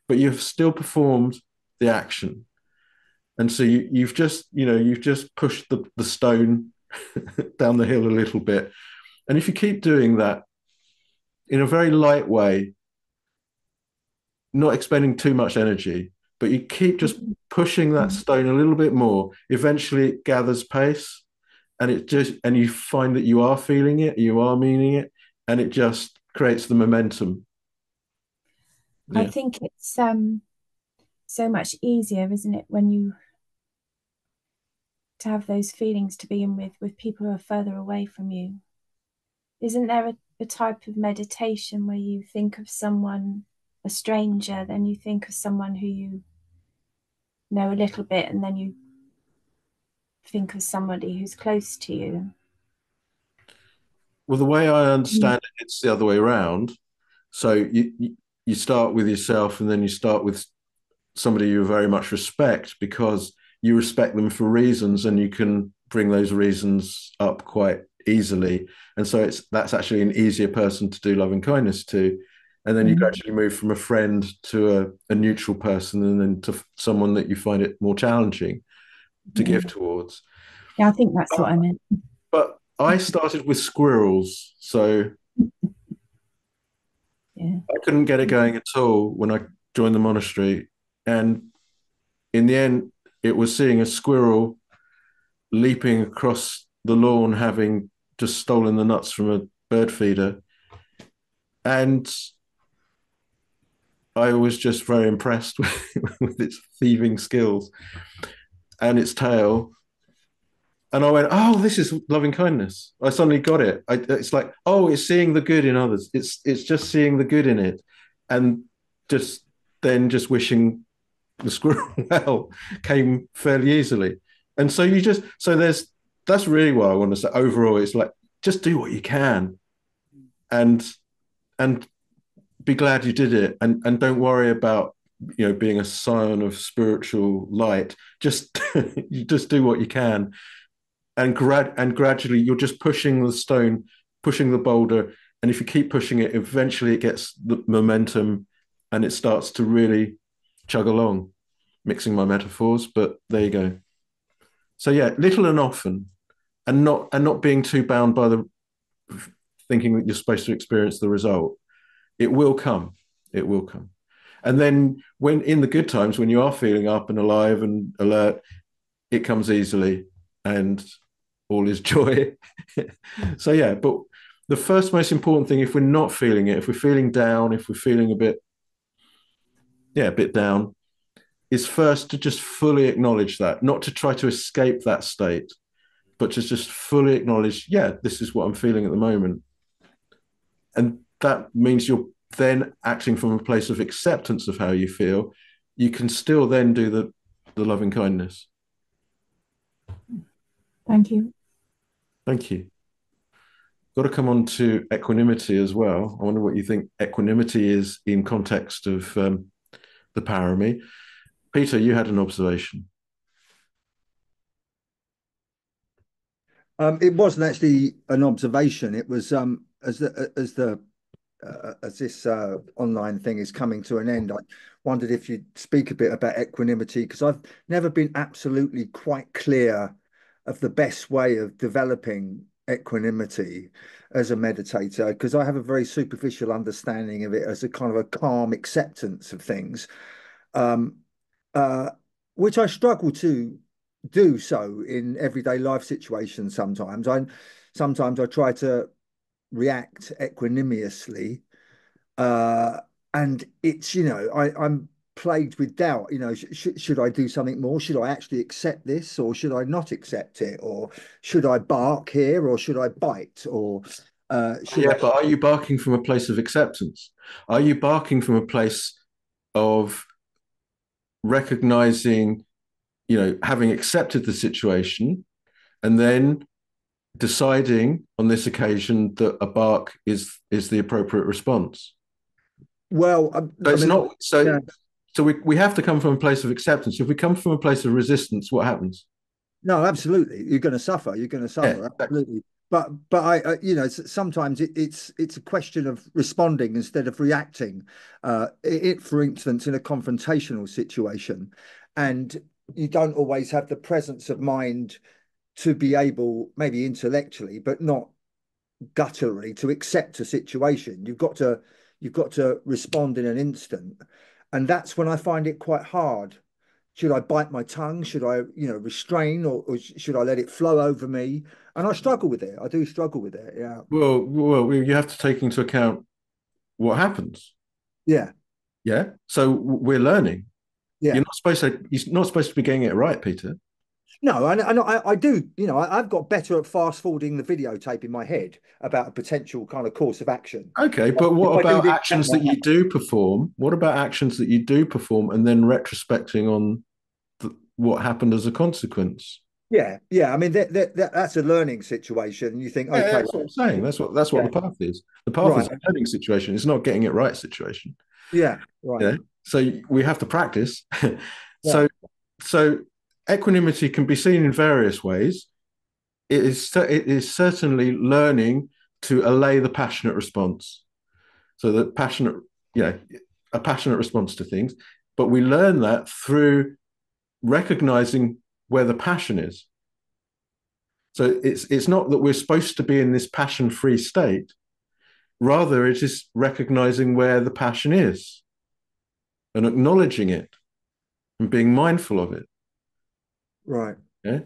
but you've still performed the action. And so you've just pushed the stone down the hill a little bit. And if you keep doing that in a very light way, not expending too much energy, but you keep just pushing that stone a little bit more, eventually it gathers pace and you find that you are feeling it, you are meaning it, and it just creates the momentum. I think it's so much easier, isn't it, when you to have those feelings to begin with people who are further away from you. Isn't there a type of meditation where you think of someone, a stranger, then you think of someone who you know a little bit, and then you think of somebody who's close to you? Well, the way I understand it, it's the other way around. So you start with yourself, and then you start with somebody you very much respect because you respect them for reasons, and you can bring those reasons up quite easily. And so that's actually an easier person to do loving kindness to. And then you gradually move from a friend to a neutral person, and then to someone that you find it more challenging to give towards. Yeah, I think that's what I meant. But I started with squirrels, so I couldn't get it going at all when I joined the monastery. And in the end, it was seeing a squirrel leaping across the lawn, having just stolen the nuts from a bird feeder. And I was just very impressed with its thieving skills and its tail. And I went, oh, this is loving kindness. I suddenly got it. It's like, oh, it's seeing the good in others. It's just seeing the good in it. And just wishing the squirrel well came fairly easily. And so that's really what I want to say. Overall, it's like, just do what you can and be glad you did it. And don't worry about, being a scion of spiritual light. Just, you just do what you can. And gradually you're just pushing the stone, pushing the boulder. And if you keep pushing it, eventually it gets the momentum and it starts to really chug along. Mixing my metaphors, but there you go. So yeah, little and often, and not being too bound by the thinking that you're supposed to experience the result. It will come. It will come. And then when in the good times, when you are feeling up and alive and alert, it comes easily and all is joy. So yeah, but the first most important thing, if we're not feeling it, if we're feeling down, if we're feeling a bit down, is first to just fully acknowledge that, not to try to escape that state, but to just fully acknowledge, this is what I'm feeling at the moment. And that means you're then acting from a place of acceptance of how you feel. You can still then do the loving kindness. Thank you. Thank you. Got to come on to equanimity as well. I wonder what you think equanimity is in context of the Parami. Peter, you had an observation. It wasn't actually an observation. It was as this online thing is coming to an end, I wondered if you'd speak a bit about equanimity, because I've never been absolutely quite clear of the best way of developing equanimity as a meditator, because I have a very superficial understanding of it as a kind of a calm acceptance of things, which I struggle to do so in everyday life situations. Sometimes I try to react equanimously, and it's I'm plagued with doubt. Should I do something more? Should I actually accept this, or should I not accept it? Or should I bark here, or should I bite? Or but are you barking from a place of acceptance? Are you barking from a place of recognizing, having accepted the situation, and then deciding on this occasion that a bark is the appropriate response. Well, So it's not so. yeah. So we have to come from a place of acceptance. If we come from a place of resistance, what happens? No, absolutely. You're going to suffer. You're going to suffer. Yeah. Absolutely. But I you know, sometimes it's a question of responding instead of reacting. For instance, in a confrontational situation, and you don't always have the presence of mind to be able, maybe intellectually, but not gutturally, to accept a situation. You've got to respond in an instant, and that's when I find it quite hard. Should I bite my tongue? Should I, restrain, or should I let it flow over me? And I struggle with it. I do struggle with it. Yeah. Well, you have to take into account what happens. Yeah. Yeah. So we're learning. Yeah. You're not supposed to be getting it right, Peter. No, I do. I've got better at fast forwarding the videotape in my head about a potential kind of course of action. Okay, but what about actions that you do perform? What about actions that you do perform and then retrospecting on what happened as a consequence? Yeah. I mean, that's a learning situation. You think, okay, that's what I'm saying. That's what the path is. The path is a learning situation. It's not getting it right situation. Yeah. Right. Yeah. So we have to practice. So equanimity can be seen in various ways. It is certainly learning to allay the passionate response. So a passionate response to things. But we learn that through recognizing where the passion is. So it's not that we're supposed to be in this passion-free state. Rather, it is recognizing where the passion is and acknowledging it and being mindful of it. Right. Yeah.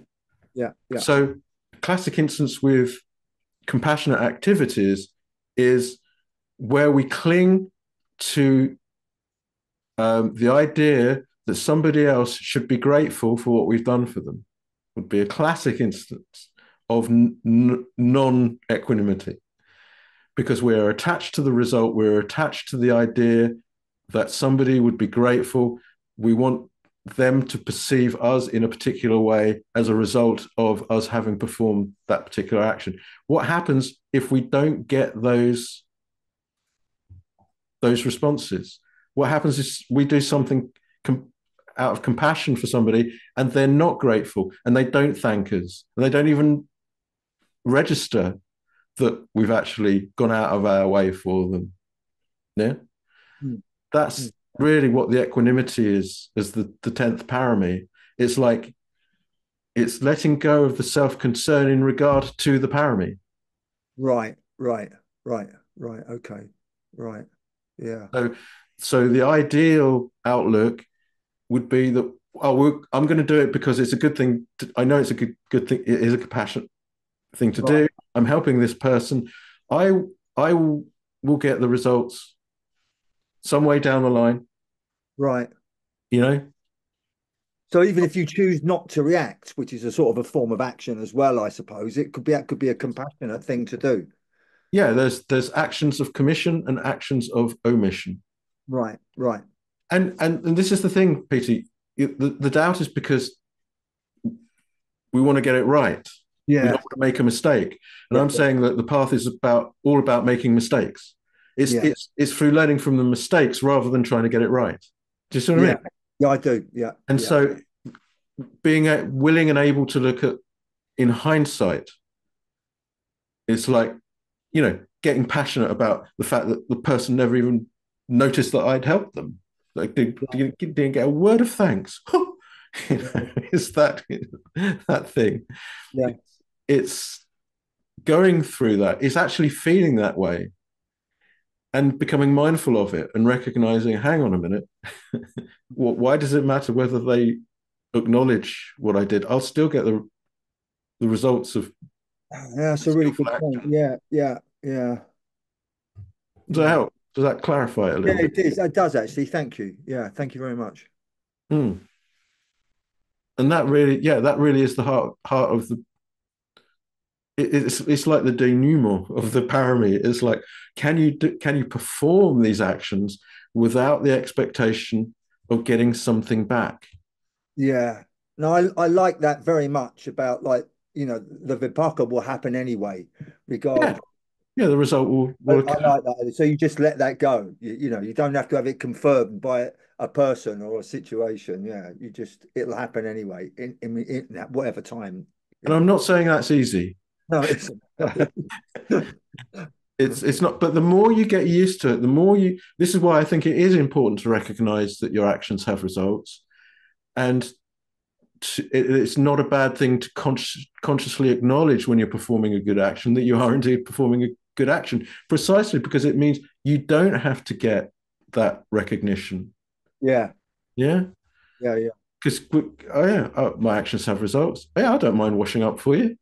Yeah. So a classic instance with compassionate activities is where we cling to the idea that somebody else should be grateful for what we've done for them. Would be a classic instance of non-equanimity, because we're attached to the result. We're attached to the idea that somebody would be grateful. We want them to perceive us in a particular way as a result of us having performed that particular action. What happens if we don't get those responses? What happens is we do something out of compassion for somebody and they're not grateful and they don't thank us and they don't even register that we've actually gone out of our way for them. Yeah. That's really what the equanimity is the 10th parami. It's like it's letting go of the self-concern in regard to the parami. Right. Okay. Right. Yeah. So the ideal outlook would be that, I'm going to do it because it's a good thing. I know it's a good thing. It is a compassionate thing to do. I'm helping this person. I will get the results some way down the line. Right. So even if you choose not to react, which is a sort of a form of action as well, I suppose, it could be a compassionate thing to do. Yeah, there's actions of commission and actions of omission. Right. And this is the thing, Peter. The doubt is because we want to get it right. Yeah. We don't want to make a mistake. And I'm saying that the path is all about making mistakes. It's through learning from the mistakes rather than trying to get it right. Do you see what I mean? Yeah, I do. Yeah. And so being willing and able to look at in hindsight, it's like, getting passionate about the fact that the person never even noticed that I'd helped them. Like didn't get a word of thanks. It's that thing. Yeah. It's going through that. It's actually feeling that way and becoming mindful of it and recognizing, hang on a minute, why does it matter whether they acknowledge what I did? I'll still get the results of. Yeah, that's a really good point. Yeah. Does that help? Does that clarify it a little bit? It does actually. Thank you. Yeah, thank you very much. And that really is the heart of the. It's like the denouement of the parami. It's like, can you perform these actions without the expectation of getting something back? Yeah. No, I like that very much about like the vipaka will happen anyway, regardless. Yeah, the result will I like that. So you just let that go. You don't have to have it confirmed by a person or a situation. Yeah, it'll happen anyway in whatever time. And I'm not saying that's easy. No, it's it's not. But the more you get used to it, the more you. This is why I think it is important to recognize that your actions have results, and it's not a bad thing to consciously acknowledge when you're performing a good action that you are indeed performing a good action, precisely because it means you don't have to get that recognition. Yeah. Because my actions have results. Yeah, I don't mind washing up for you.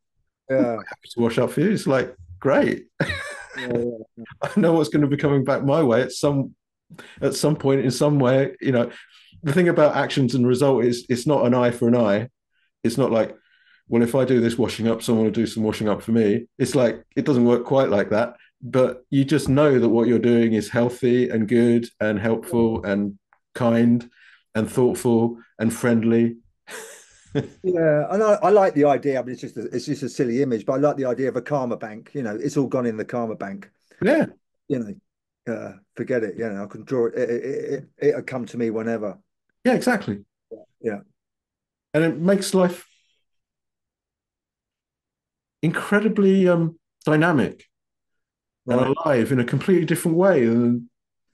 Yeah, I'm happy to wash up for you. It's like great. Yeah. I know what's going to be coming back my way at some point in some way. The thing about actions and result is it's not an eye for an eye. It's not like, well, if I do this washing up, someone will do some washing up for me. It's like, it doesn't work quite like that. But you just know that what you're doing is healthy and good and helpful and kind and thoughtful and friendly. Yeah, and I like the idea. I mean, it's just a silly image, but I like the idea of a karma bank. It's all gone in the karma bank. Yeah. Forget it. I can draw it. It'll come to me whenever. Yeah, exactly. Yeah. And it makes life incredibly dynamic and alive in a completely different way than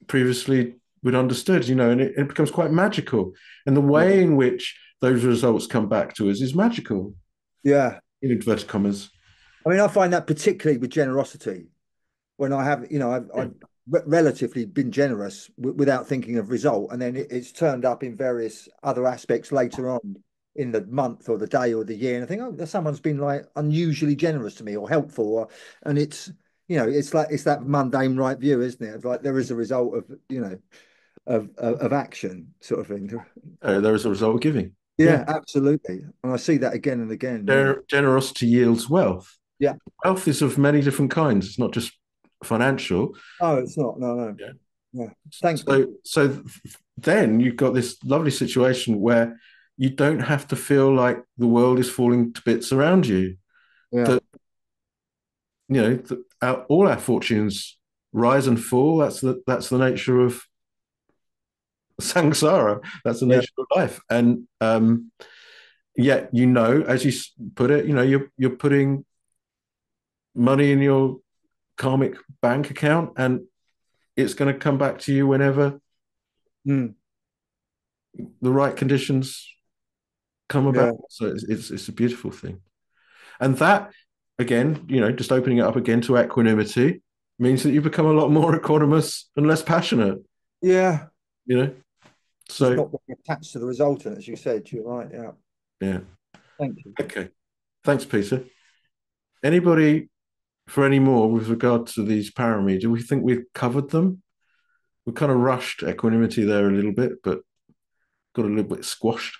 previously we'd understood, and it becomes quite magical. And the way in which those results come back to us is magical. Yeah. In inverted commas. I mean, I find that particularly with generosity, when I have, I've relatively been generous without thinking of result, and then it's turned up in various other aspects later on in the month or the day or the year, and I think, oh, someone's been like unusually generous to me or helpful, and it's it's that mundane right view, isn't it? Of like there is a result of action, sort of thing. There is a result of giving. Yeah, absolutely, and I see that again and again. Generosity yields wealth. Yeah, wealth is of many different kinds. It's not just financial. Oh, it's not. No. Yeah. Thanks. So then you've got this lovely situation where you don't have to feel like the world is falling to bits around you. Yeah. All our fortunes rise and fall. That's the nature of samsara. That's the nature of life. And yet, as you put it, you're putting money in your karmic bank account, and it's going to come back to you whenever the right conditions come about. So it's a beautiful thing. And that, again, just opening it up again to equanimity means that you become a lot more equanimous and less passionate. Yeah. So it's not attached to the resultant, as you said. You're right. Yeah. Yeah. Thank you. Okay. Thanks, Peter. Anybody for any more with regard to these parami? Do we think we've covered them? We kind of rushed equanimity there a little bit, but got a little bit squashed.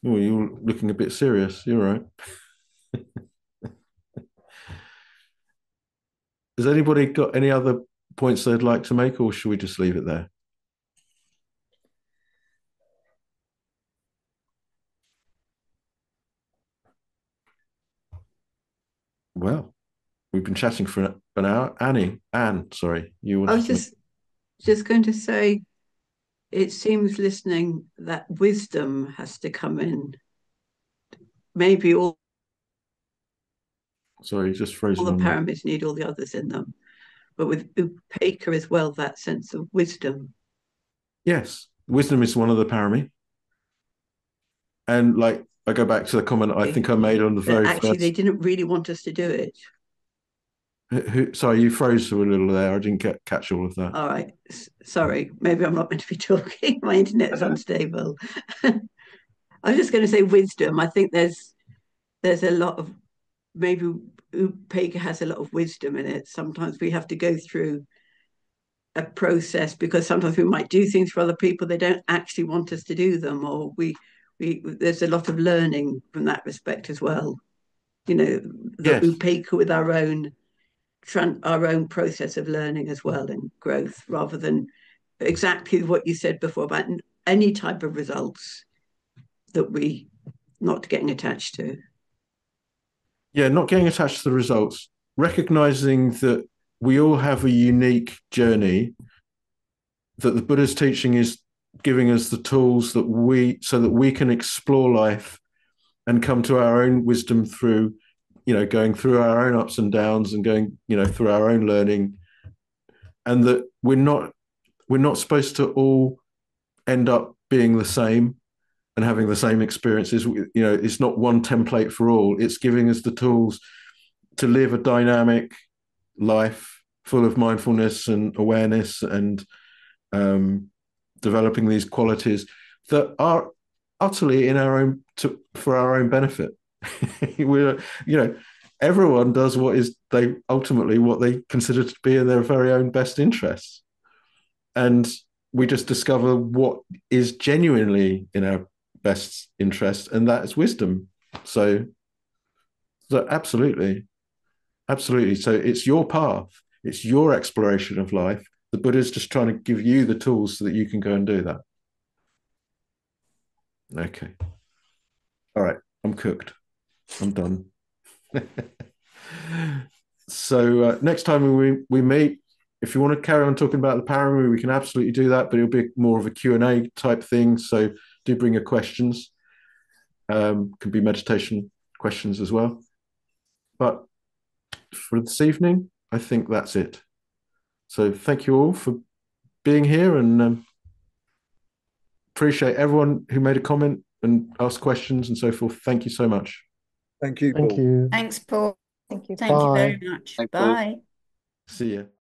Oh, you're looking a bit serious. You're right. Has anybody got any other points they'd like to make, or should we just leave it there? Well, we've been chatting for an hour. Anne, sorry, you. I was just going to say, it seems listening that wisdom has to come in. Maybe all. Sorry, just frozen. All the paramis need all the others in them, but with upekkha as well, that sense of wisdom. Yes, wisdom is one of the parami, and like I go back to the comment I think I made on the very actually, they didn't really want us to do it. Sorry, you froze for a little there. I didn't catch all of that. All right, sorry. Maybe I'm not meant to be talking. My internet is unstable. I was just going to say wisdom. I think there's a lot of, maybe upekkha has a lot of wisdom in it. Sometimes we have to go through a process because sometimes we might do things for other people. They don't actually want us to do them, or there's a lot of learning from that respect as well. The upekkha with our own process of learning as well and growth, rather than exactly what you said before about any type of results that we not getting attached to. Yeah, not getting attached to the results, recognizing that we all have a unique journey, that the Buddha's teaching is giving us the tools so that we can explore life and come to our own wisdom through, going through our own ups and downs and going, through our own learning, and that we're not supposed to all end up being the same and having the same experiences. It's not one template for all. It's giving us the tools to live a dynamic life full of mindfulness and awareness and developing these qualities that are utterly for our own benefit. We're, everyone does what they consider to be in their very own best interests, and we just discover what is genuinely in our best interest, and that is wisdom. So absolutely. So it's your path, it's your exploration of life. The Buddha's just trying to give you the tools so that you can go and do that. Okay. All right, I'm cooked. I'm done. So next time we meet, if you want to carry on talking about the Parami, we can absolutely do that, but it'll be more of a Q&A type thing. So do bring your questions. Can be meditation questions as well. But for this evening, I think that's it. So thank you all for being here, and appreciate everyone who made a comment and asked questions and so forth. Thank you so much. Thank you, Thank Paul. you. Thanks, Paul. Thank you. Thank you Bye. very much. Thanks, Paul. Bye. See you.